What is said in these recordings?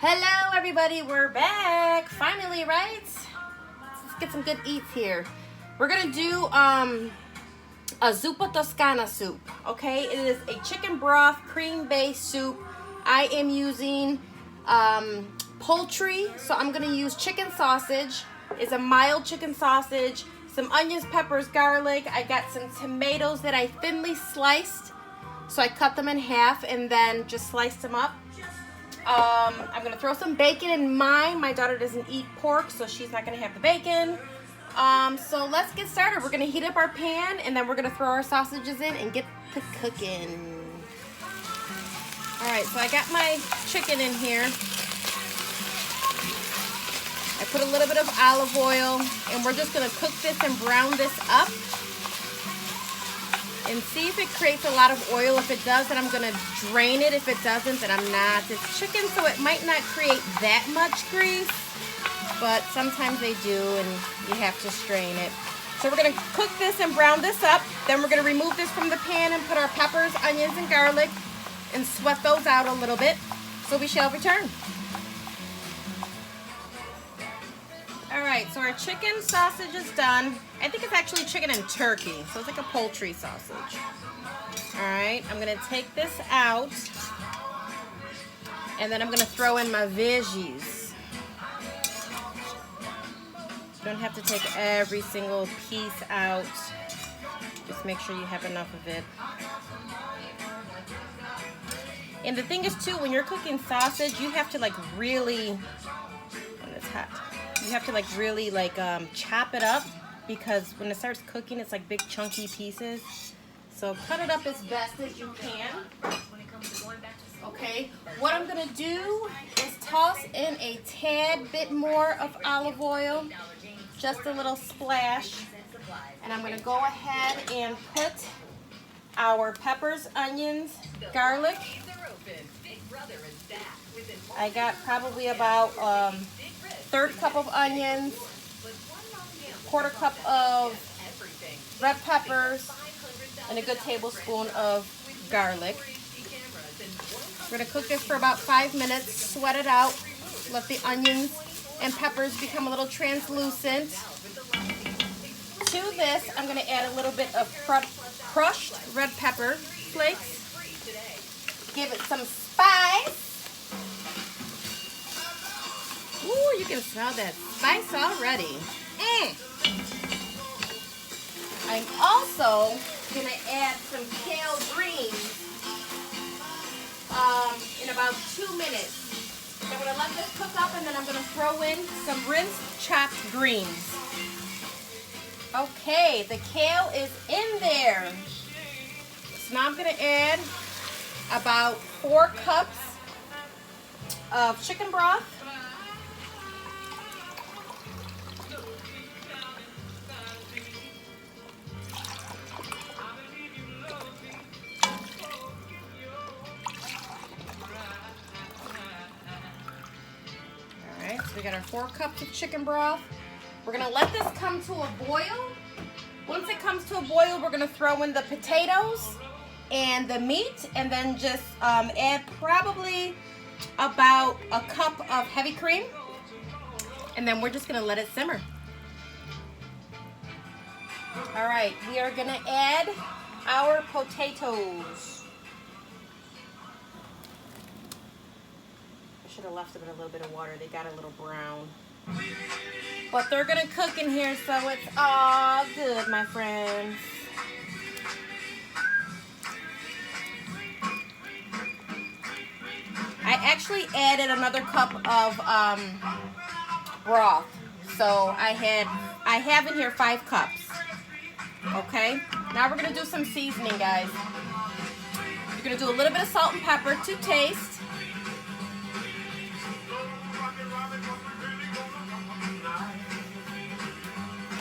Hello everybody, we're back. Finally, right? Let's get some good eats here. We're gonna do a Zuppa Toscana soup, okay? It is a chicken broth, cream-based soup. I am using poultry, so I'm gonna use chicken sausage. It's a mild chicken sausage, some onions, peppers, garlic. I got some tomatoes that I thinly sliced. So I cut them in half and then just sliced them up. I'm gonna throw some bacon in mine. My daughter doesn't eat pork, so she's not gonna have the bacon. So let's get started. We're gonna heat up our pan and then we're gonna throw our sausages in and get to cooking. All right, so I got my chicken in here. I put a little bit of olive oil and we're just gonna cook this and brown this up. And see if it creates a lot of oil. If it does, then I'm gonna drain it. If it doesn't, then I'm not. It's chicken, so it might not create that much grease, but sometimes they do, and you have to strain it. So we're gonna cook this and brown this up. Then we're gonna remove this from the pan and put our peppers, onions, and garlic and sweat those out a little bit. So we shall return. All right, so our chicken sausage is done. I think it's actually chicken and turkey, so it's like a poultry sausage. All right, I'm gonna take this out, and then I'm gonna throw in my veggies. You don't have to take every single piece out. Just make sure you have enough of it. And the thing is too, when you're cooking sausage, you have to like really, when it's hot, you have to like really like chop it up, because when it starts cooking, it's like big chunky pieces. So cut it up as best as you can. Okay, what I'm gonna do is toss in a tad bit more of olive oil, just a little splash. And I'm gonna go ahead and put our peppers, onions, garlic. I got probably about third cup of onions, quarter cup of red peppers, and a good tablespoon of garlic. We're gonna cook this for about 5 minutes, sweat it out, let the onions and peppers become a little translucent. To this, I'm gonna add a little bit of crushed red pepper flakes. Give it some spice. Ooh, you can smell that spice already. I'm also going to add some kale greens in about 2 minutes. I'm going to let this cook up, and then I'm going to throw in some rinsed chopped greens. Okay, the kale is in there. So now I'm going to add about 4 cups of chicken broth. We got our 4 cups of chicken broth. We're gonna let this come to a boil. Once it comes to a boil, we're gonna throw in the potatoes and the meat, and then just add probably about a cup of heavy cream, and then we're just gonna let it simmer. All right, we are gonna add our potatoes. Should have left them in a little bit of water. They got a little brown. But they're gonna cook in here, so it's all good, my friends. I actually added another cup of broth. So I have in here 5 cups. Okay? Now we're gonna do some seasoning, guys. You're gonna do a little bit of salt and pepper to taste.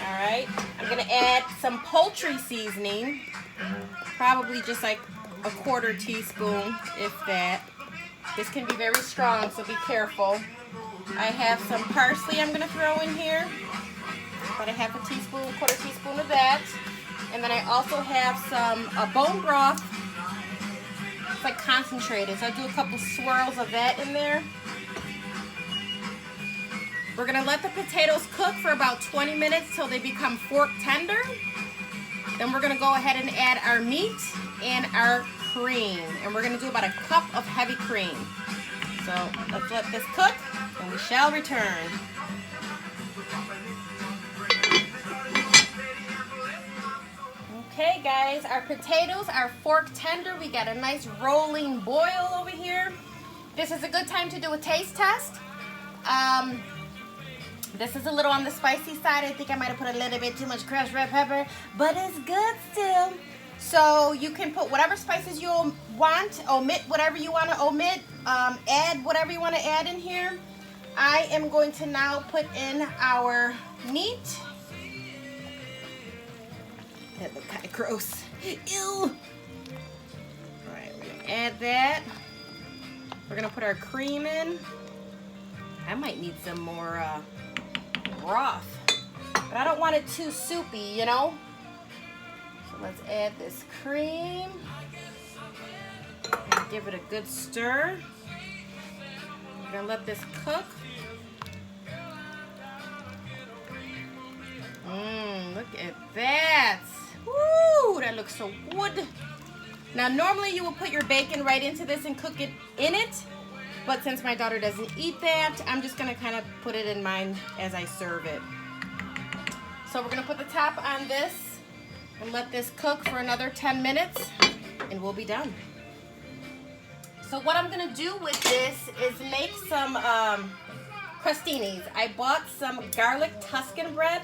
Alright, I'm going to add some poultry seasoning, probably just like a 1/4 teaspoon, if that. This can be very strong, so be careful. I have some parsley I'm going to throw in here, about a 1/2 teaspoon, 1/4 teaspoon of that. And then I also have some bone broth. It's like concentrated, so I do a couple swirls of that in there. We're gonna let the potatoes cook for about 20 minutes till they become fork tender. Then we're gonna go ahead and add our meat and our cream. And we're gonna do about a cup of heavy cream. So let's let this cook and we shall return. Okay guys, our potatoes are fork tender. We got a nice rolling boil over here. This is a good time to do a taste test. This is a little on the spicy side. I think I might have put a little bit too much crushed red pepper, but it's good still. So you can put whatever spices you want, omit whatever you want to omit, add whatever you want to add in here. I am going to now put in our meat. That looked kind of gross. Ew. All right, we're gonna add that. We're gonna put our cream in. I might need some more broth, but I don't want it too soupy, you know? So let's add this cream and give it a good stir. We're gonna let this cook. Look at that. Woo, that looks so good. Now normally you will put your bacon right into this and cook it in it, but since my daughter doesn't eat that, I'm just gonna kind of put it in mine as I serve it. So we're gonna put the top on this and let this cook for another 10 minutes and we'll be done. So what I'm gonna do with this is make some crostinis. I bought some garlic Tuscan bread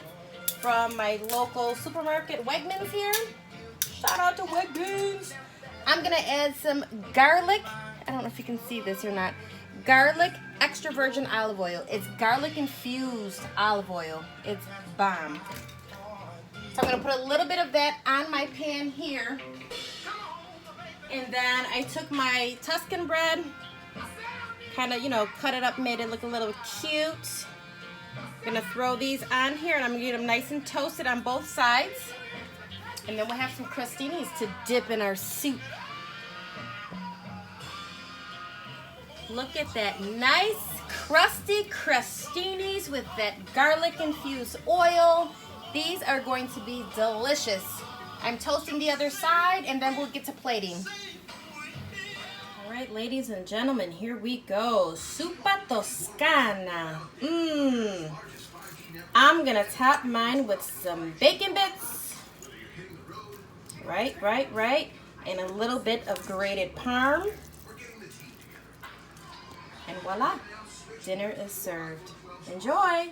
from my local supermarket, Wegmans here. Shout out to Wegmans. I'm gonna add some garlic. I don't know if you can see this or not. Garlic extra virgin olive oil. It's garlic infused olive oil. It's bomb. So I'm gonna put a little bit of that on my pan here. And then I took my Tuscan bread, kind of, you know, cut it up, made it look a little cute. I'm gonna throw these on here and I'm gonna get them nice and toasted on both sides. And then we'll have some crostinis to dip in our soup. Look at that nice crusty crostinis with that garlic infused oil. These are going to be delicious. I'm toasting the other side and then we'll get to plating. All right, ladies and gentlemen, here we go. Zuppa Toscana. I'm gonna top mine with some bacon bits. Right. And a little bit of grated parm. And voila, dinner is served. Enjoy.